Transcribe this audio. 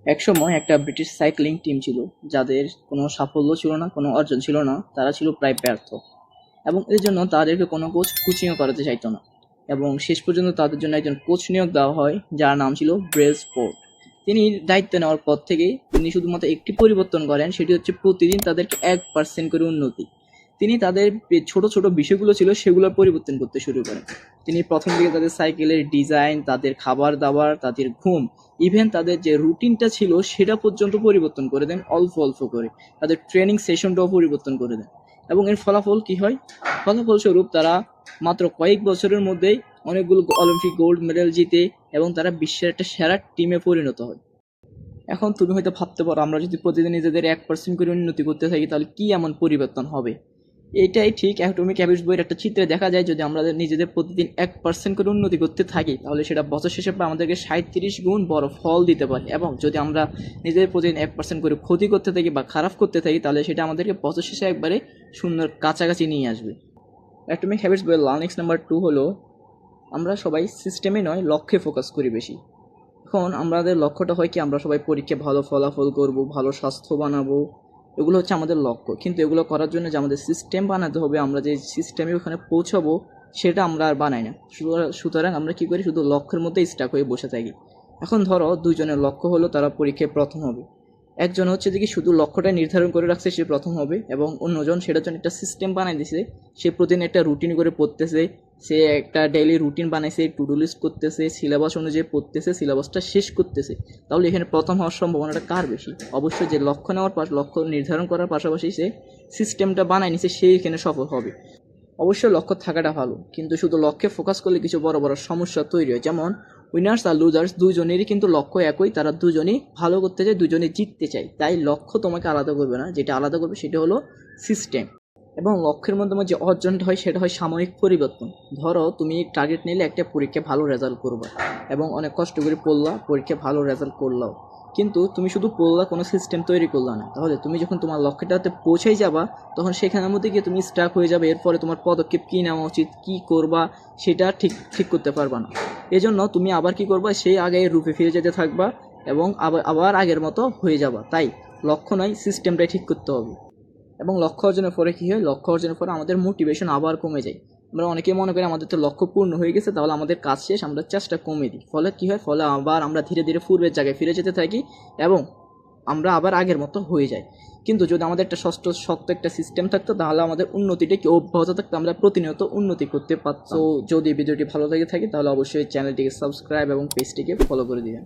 একসময় একটা British cycling team ছিল, যাদের কোনো সাফল্য ছিল না, কোনো অর্জন ছিল না, তারা ছিল প্রায় ব্যর্থ। এবং এর জন্য তাদেরকে কোনো কোচ কোচিংও করাতে চাইতো না। এবং শেষ পর্যন্ত তাদের জন্য একজন কোচ নিয়োগ দেওয়া হয়, যার নাম ছিল ব্রেসফোর্ড। তিনি দায়িত্ব নেওয়ার পর থেকে তিনি শুধুমাত্র একটি পরিবর্তন করেন, সেটি হচ্ছে প্রতিদিন তাদেরকে 1% করে উন্নতি। তিনি তাদের ছোট ছোট বিষয়গুলো ছিল সেগুলোর পরিবর্তন করতে শুরু করেন। তিনি প্রথম দিকে তাদের সাইকেলের ডিজাইন, তাদের খাবার দাবার, তাদের ঘুম, ইভেন তাদের যে রুটিনটা ছিল সেটা পর্যন্ত পরিবর্তন করে দেন অল্প অল্প করে। তাদের ট্রেনিং সেশনটাও পরিবর্তন করে দেন। এবং এর ফলাফল কি হয়? ফলাফলস্বরূপ তারা মাত্র কয়েক বছরের মধ্যেই অনেকগুলো অলিম্পিক গোল্ড মেডেল জিতে এবং তারা বিশ্বের একটা সেরা টিমে পরিণত হয়। এখন তুমি হয়তো ভাবতে পারো, আমরা যদি প্রতিদিন নিজেদের 1% করে উন্নতি করতে থাকি তাহলে কি এমন পরিবর্তন হবে? এটাই ঠিক। অ্যাটমিক হ্যাবিটস বইয়ের একটা চিত্রে দেখা যায়, যদি আমরা নিজেদের প্রতিদিন 1% করে উন্নতি করতে থাকি তাহলে সেটা বছর শেষে আমাদেরকে 37 গুণ বড় ফল দিতে পারে। এবং যদি আমরা নিজেদের প্রতিদিন 1% করে ক্ষতি করতে থাকি বা খারাপ করতে থাকি তাহলে সেটা আমাদেরকে বছর শেষে একবারে সুন্দর কাছাকাছি নিয়ে আসবে। অ্যাটমিক হ্যাবিটস বইয়ের লার্নিংস নাম্বার 2 হলো, আমরা সবাই সিস্টেমে নয় লক্ষ্যে ফোকাস করি বেশি। এখন আমাদের লক্ষ্যটা হয় কি, আমরা সবাই পরীক্ষায় ভালো ফলাফল করব, ভালো স্বাস্থ্য বানাবো, এগুলো হচ্ছে আমাদের লক্ষ্য। কিন্তু এগুলো করার জন্য যে আমাদের সিস্টেম বানাতে হবে, আমরা যে সিস্টেমে ওখানে পৌঁছাবো সেটা আমরা আর বানাই না। সুতরাং আমরা কী করি, শুধু লক্ষ্যের মধ্যে স্টাক হয়ে বসে থাকি। এখন ধরো দুজনের লক্ষ্য হলো তারা পরীক্ষায় প্রথম হবে। একজন হচ্ছে যে কি শুধু লক্ষ্যটা নির্ধারণ করে রাখছে সে প্রথম হবে, এবং অন্যজন সেটার জন্য একটা সিস্টেম বানাই দিছে। সে প্রতিদিন একটা রুটিন করে পড়তেছে, সে একটা ডেইলি রুটিন বানাইছে, টু ডু লিস্ট করতেছে, সিলেবাস অনুযায়ী পড়তেছে, সিলেবাসটা শেষ করতেছে। তাহলে এখানে প্রথম হওয়ার সম্ভাবনাটা কার বেশি? অবশ্যই যে লক্ষ্য নেওয়ার লক্ষ্য নির্ধারণ করার পাশাপাশি সে সিস্টেমটা বানাই নিছে সে এখানে সফল হবে। অবশ্যই লক্ষ্য থাকাটা ভালো, কিন্তু শুধু লক্ষ্যে ফোকাস করলে কিছু বড় বড় সমস্যা তৈরি হয়। যেমন উইনার্স আর লুজার্স দুজনেরই কিন্তু লক্ষ্য একই, তারা দুজনেই ভালো করতে চায়, দুজনে জিততে চায়। তাই লক্ষ্য তোমাকে আলাদা করবে না, যেটা আলাদা করবে সেটা হলো সিস্টেম। এবং লক্ষ্যের মাধ্যমে যে অর্জনটা হয় সেটা হয় সাময়িক পরিবর্তন। ধরো তুমি টার্গেট নিলে একটা পরীক্ষায় ভালো রেজাল্ট করবা এবং অনেক কষ্ট করে পড়লা, পরীক্ষায় ভালো রেজাল্ট করলাও, কিন্তু তুমি শুধু পড়লা, কোনো সিস্টেম তৈরি করলা না। তাহলে তুমি যখন তোমার লক্ষ্যটাতে পৌঁছেই যাবা তখন সেখানের মধ্যে গিয়ে তুমি স্টাক হয়ে যাবে। এরপরে তোমার পদক্ষেপ কী নেওয়া উচিত, কী করবা সেটা ঠিক করতে পারবা না। এজন্য তুমি আবার কি করবা, সেই আগের রূপে ফিরে যেতে থাকবা এবং আবার আগের মতো হয়ে যাবা। তাই লক্ষ্য নয়, সিস্টেমটাই ঠিক করতে হবে। এবং লক্ষ্য অর্জনের পরে কী হয়, লক্ষ্য অর্জনের পরে আমাদের মোটিভেশন আবার কমে যায়। আমরা অনেকেই মনে করি আমাদের তো লক্ষ্য পূর্ণ হয়ে গেছে, তাহলে আমাদের কাজ শেষ, আমরা চেষ্টা কমিয়ে দিই। ফলে কী হয়, ফলে আবার আমরা ধীরে ধীরে পূর্বের জায়গায় ফিরে যেতে থাকি এবং আমরা আবার আগের মতো হয়ে যাই। কিন্তু যদি আমাদের একটা শক্ত একটা সিস্টেম থাকতো তাহলে আমাদের উন্নতিটা কি অব্যাহত থাকতো, আমরা প্রতিনিয়ত উন্নতি করতে পারতাম। তো যদি ভিডিওটি ভালো লেগে থাকে তাহলে অবশ্যই চ্যানেলটিকে সাবস্ক্রাইব এবং পেজটিকে ফলো করে দিবেন।